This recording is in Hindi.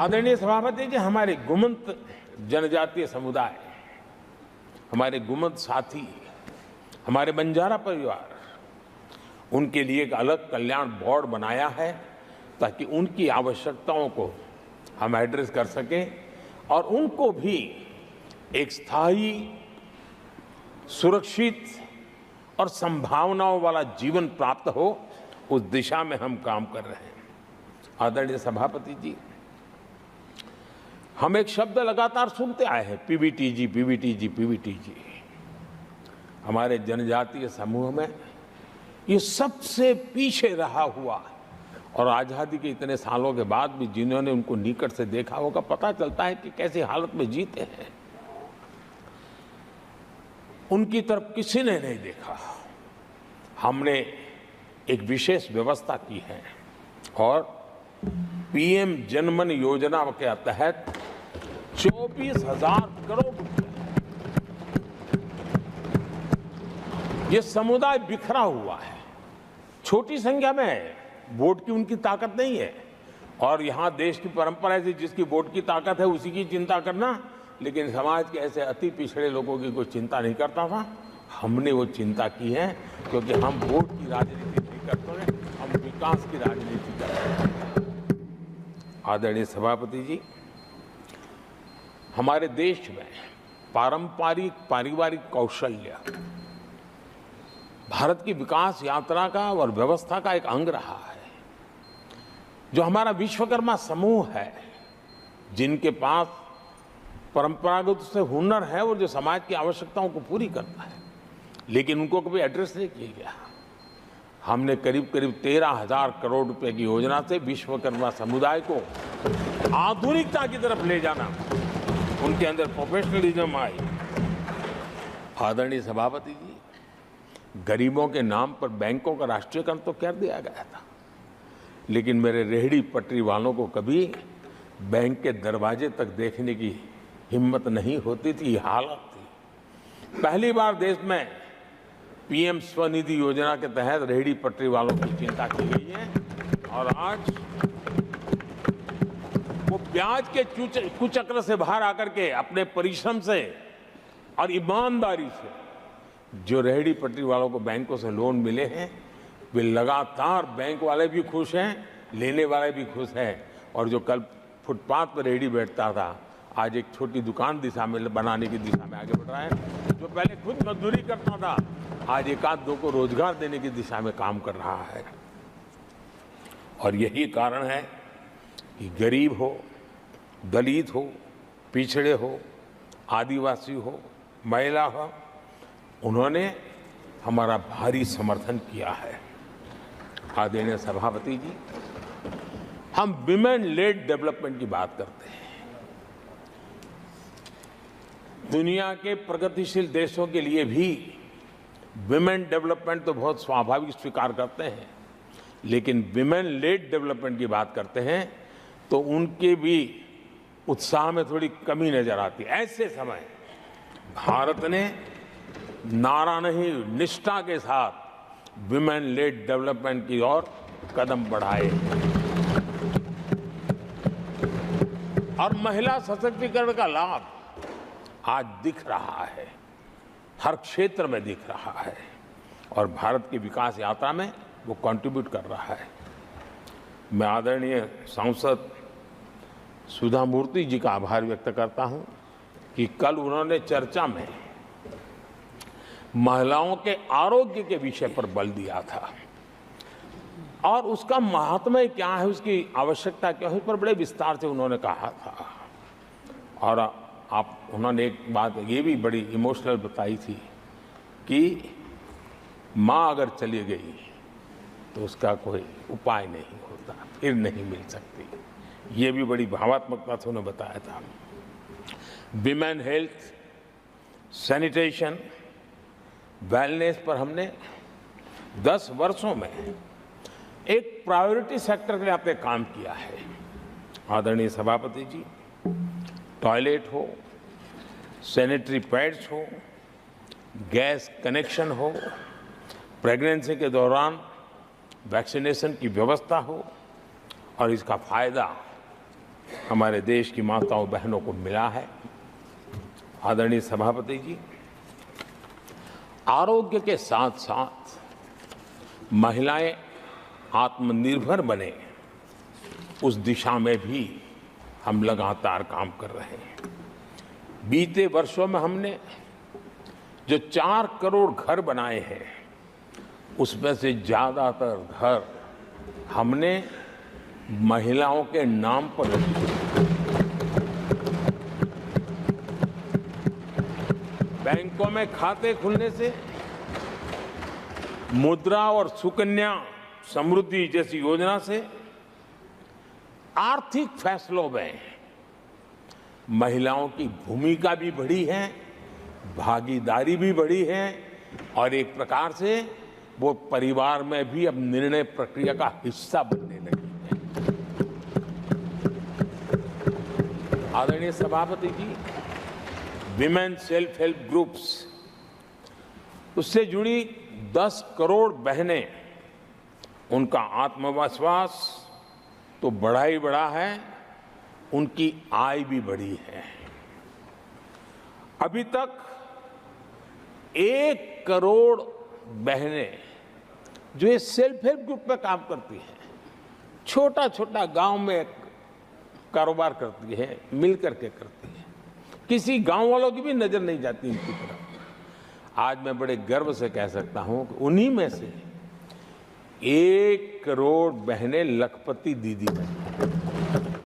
आदरणीय सभापति जी, हमारे गुमंत जनजातीय समुदाय, हमारे गुमंत साथी, हमारे बंजारा परिवार, उनके लिए एक अलग कल्याण बोर्ड बनाया है ताकि उनकी आवश्यकताओं को हम एड्रेस कर सकें और उनको भी एक स्थायी, सुरक्षित और संभावनाओं वाला जीवन प्राप्त हो, उस दिशा में हम काम कर रहे हैं। आदरणीय सभापति जी, हम एक शब्द लगातार सुनते आए हैं, पीबीटीजी, पीबीटीजी, पीबीटीजी। हमारे जनजातीय समूह में ये सबसे पीछे रहा हुआ और आज़ादी के इतने सालों के बाद भी जिन्होंने उनको निकट से देखा होगा, पता चलता है कि कैसी हालत में जीते हैं। उनकी तरफ किसी ने नहीं देखा। हमने एक विशेष व्यवस्था की है और पीएम जनमन योजना के तहत 24,000 करोड़ रुपए, ये समुदाय बिखरा हुआ है, छोटी संख्या में है, वोट की उनकी ताकत नहीं है। और यहाँ देश की परंपरा है, जिसकी वोट की ताकत है उसी की चिंता करना, लेकिन समाज के ऐसे अति पिछड़े लोगों की कोई चिंता नहीं करता था। हमने वो चिंता की है, क्योंकि हम वोट की राजनीति नहीं करते हैं, हम विकास की राजनीति करते हैं। आदरणीय सभापति जी, हमारे देश में पारंपरिक पारिवारिक कौशल्य भारत की विकास यात्रा का और व्यवस्था का एक अंग रहा है। जो हमारा विश्वकर्मा समूह है, जिनके पास परंपरागत से हुनर है और जो समाज की आवश्यकताओं को पूरी करता है, लेकिन उनको कभी एड्रेस नहीं किया गया। हमने करीब 13,000 करोड़ रुपए की योजना से विश्वकर्मा समुदाय को आधुनिकता की तरफ ले जाना, उनके अंदर प्रोफेशनलिज्म आई। आदरणीय सभापति जी, गरीबों के नाम पर बैंकों का राष्ट्रीयकरण तो कर दिया गया था, लेकिन मेरे रेहड़ी पटरी वालों को कभी बैंक के दरवाजे तक देखने की हिम्मत नहीं होती थी, हालत थी। पहली बार देश में पीएम स्वनिधि योजना के तहत रेहड़ी पटरी वालों की चिंता की गई है और आज वो ब्याज के कुचक्र से बाहर आकर के अपने परिश्रम से और ईमानदारी से जो रेहड़ी पटरी वालों को बैंकों से लोन मिले हैं, वे लगातार, बैंक वाले भी खुश हैं, लेने वाले भी खुश हैं। और जो कल फुटपाथ पर रेहड़ी बैठता था, आज एक छोटी दुकान दिशा में बनाने की दिशा में आगे बढ़ रहा है। जो पहले खुद मजदूरी करता था, आज एक आध दो को रोजगार देने की दिशा में काम कर रहा है। और यही कारण है कि गरीब हो, दलित हो, पिछड़े हो, आदिवासी हो, महिला हो, उन्होंने हमारा भारी समर्थन किया है। आदरणीय सभापति जी, हम विमेन लेड डेवलपमेंट की बात करते हैं। दुनिया के प्रगतिशील देशों के लिए भी विमेन डेवलपमेंट तो बहुत स्वाभाविक स्वीकार करते हैं, लेकिन विमेन लेड डेवलपमेंट की बात करते हैं तो उनके भी उत्साह में थोड़ी कमी नजर आती है। ऐसे समय भारत ने नारा नहीं, निष्ठा के साथ विमेन लेड डेवलपमेंट की ओर कदम बढ़ाए और महिला सशक्तिकरण का लाभ आज दिख रहा है, हर क्षेत्र में दिख रहा है और भारत की विकास यात्रा में वो कंट्रीब्यूट कर रहा है। मैं आदरणीय सांसद सुधा मूर्ति जी का आभार व्यक्त करता हूं कि कल उन्होंने चर्चा में महिलाओं के आरोग्य के विषय पर बल दिया था और उसका महात्म्य क्या है, उसकी आवश्यकता क्या है, उस पर बड़े विस्तार से उन्होंने कहा था। और उन्होंने एक बात ये भी बड़ी इमोशनल बताई थी कि माँ अगर चली गई तो उसका कोई उपाय नहीं होता, फिर नहीं मिल सकती। ये भी बड़ी भावात्मकता से उन्होंने बताया था। विमेन हेल्थ, सैनिटेशन, वेलनेस पर हमने 10 वर्षों में एक प्रायोरिटी सेक्टर के नाते काम किया है। आदरणीय सभापति जी, टॉयलेट हो, सैनिटरी पैड्स हो, गैस कनेक्शन हो, प्रेगनेंसी के दौरान वैक्सीनेशन की व्यवस्था हो और इसका फायदा हमारे देश की माताओं बहनों को मिला है। आदरणीय सभापति जी, आरोग्य के साथ साथ महिलाएं आत्मनिर्भर बने, उस दिशा में भी हम लगातार काम कर रहे हैं। बीते वर्षों में हमने जो 4 करोड़ घर बनाए हैं, उसमें से ज्यादातर घर हमने महिलाओं के नाम पर रखे। बैंकों में खाते खुलने से, मुद्रा और सुकन्या समृद्धि जैसी योजना से आर्थिक फैसलों में महिलाओं की भूमिका भी बढ़ी है, भागीदारी भी बढ़ी है और एक प्रकार से वो परिवार में भी अब निर्णय प्रक्रिया का हिस्सा बनने लगी है। आदरणीय सभापति जी, विमेन सेल्फ हेल्प ग्रुप्स, उससे जुड़ी 10 करोड़ बहनें, उनका आत्मविश्वास तो बढ़ा ही बढ़ा है, उनकी आय भी बढ़ी है। अभी तक 1 करोड़ बहनें जो ये सेल्फ हेल्प ग्रुप में काम करती हैं, छोटा छोटा गांव में कारोबार करती है, मिल करके करती है, किसी गांव वालों की भी नजर नहीं जाती इनकी तरफ। आज मैं बड़े गर्व से कह सकता हूं कि उन्हीं में से 1 करोड़ बहनें लखपति दीदी बनी।